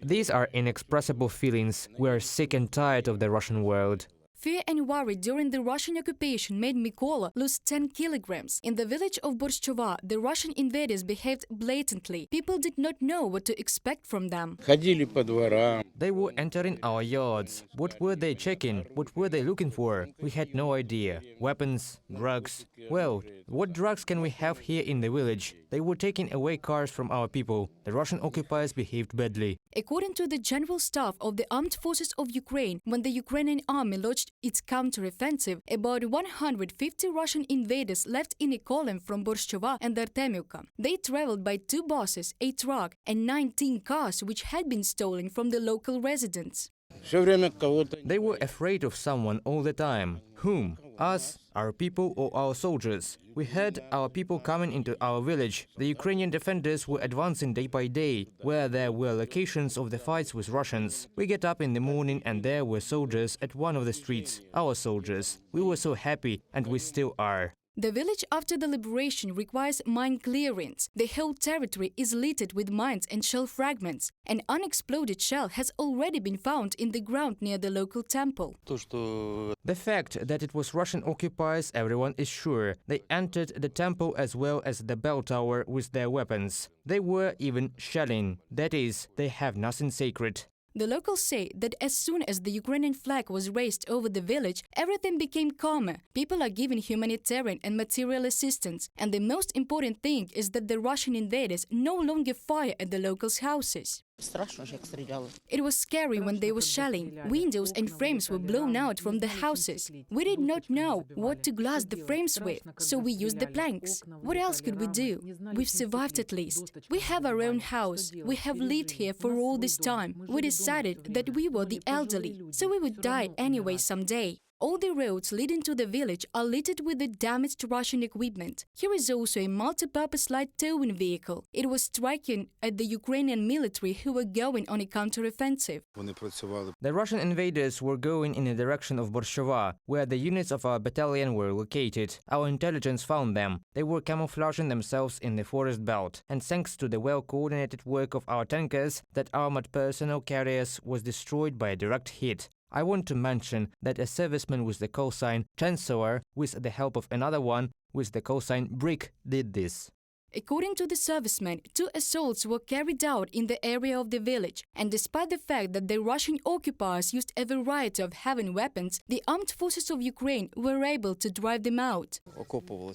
These are inexpressible feelings. We are sick and tired of the Russian world. Fear and worry during the Russian occupation made Mykola lose 10 kilograms. In the village of Borshchova, the Russian invaders behaved blatantly. People did not know what to expect from them. They were entering our yards. What were they checking? What were they looking for? We had no idea. Weapons, drugs. Well, what drugs can we have here in the village? They were taking away cars from our people. The Russian occupiers behaved badly. According to the General Staff of the Armed Forces of Ukraine, when the Ukrainian army launched its counter-offensive, about 150 Russian invaders left in a column from Borshchova and Artemivka. They traveled by 2 buses, a truck, and 19 cars which had been stolen from the local residents. They were afraid of someone all the time. Whom? Us, our people, or our soldiers? We heard our people coming into our village. The Ukrainian defenders were advancing day by day, where there were locations of the fights with Russians. We get up in the morning and there were soldiers at one of the streets. Our soldiers. We were so happy, and we still are. The village after the liberation requires mine clearance. The whole territory is littered with mines and shell fragments. An unexploded shell has already been found in the ground near the local temple. The fact that it was Russian occupiers, everyone is sure. They entered the temple as well as the bell tower with their weapons. They were even shelling. That is, they have nothing sacred. The locals say that as soon as the Ukrainian flag was raised over the village, everything became calmer. People are given humanitarian and material assistance. And the most important thing is that the Russian invaders no longer fire at the locals' houses. It was scary when they were shelling. Windows and frames were blown out from the houses. We did not know what to glass the frames with, so we used the planks. What else could we do? We've survived at least. We have our own house. We have lived here for all this time. We decided that we were the elderly, so we would die anyway someday. All the roads leading to the village are littered with the damaged Russian equipment. Here is also a multi-purpose light towing vehicle. It was striking at the Ukrainian military who were going on a counter-offensive. The Russian invaders were going in the direction of Borshchova, where the units of our battalion were located. Our intelligence found them. They were camouflaging themselves in the forest belt. And thanks to the well-coordinated work of our tankers, that armored personnel carriers was destroyed by a direct hit. I want to mention that a serviceman with the call sign Chancellor, with the help of another one with the call sign Brick, did this. According to the serviceman, 2 assaults were carried out in the area of the village, and despite the fact that the Russian occupiers used a variety of heavy weapons, the armed forces of Ukraine were able to drive them out.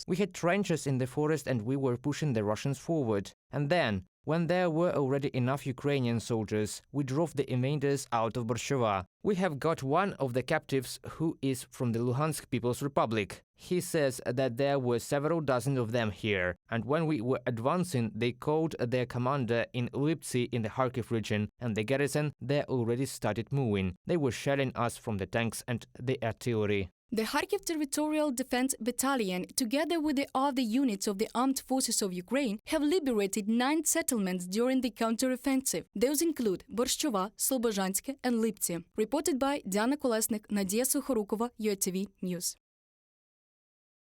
We had trenches in the forest and we were pushing the Russians forward. And then, when there were already enough Ukrainian soldiers, we drove the invaders out of Borshchova. We have got one of the captives who is from the Luhansk People's Republic. He says that there were several dozen of them here, and when we were advancing, they called their commander in Liptsi in the Kharkiv region, and the garrison there already started moving. They were shelling us from the tanks and the artillery. The Kharkiv Territorial Defense Battalion, together with the other units of the Armed Forces of Ukraine, have liberated 9 settlements during the counter-offensive. Those include Borshchova, Slobozhanske and Liptsi. Reported by Diana Kolesnik, Nadia Sukhorukova, UATV News.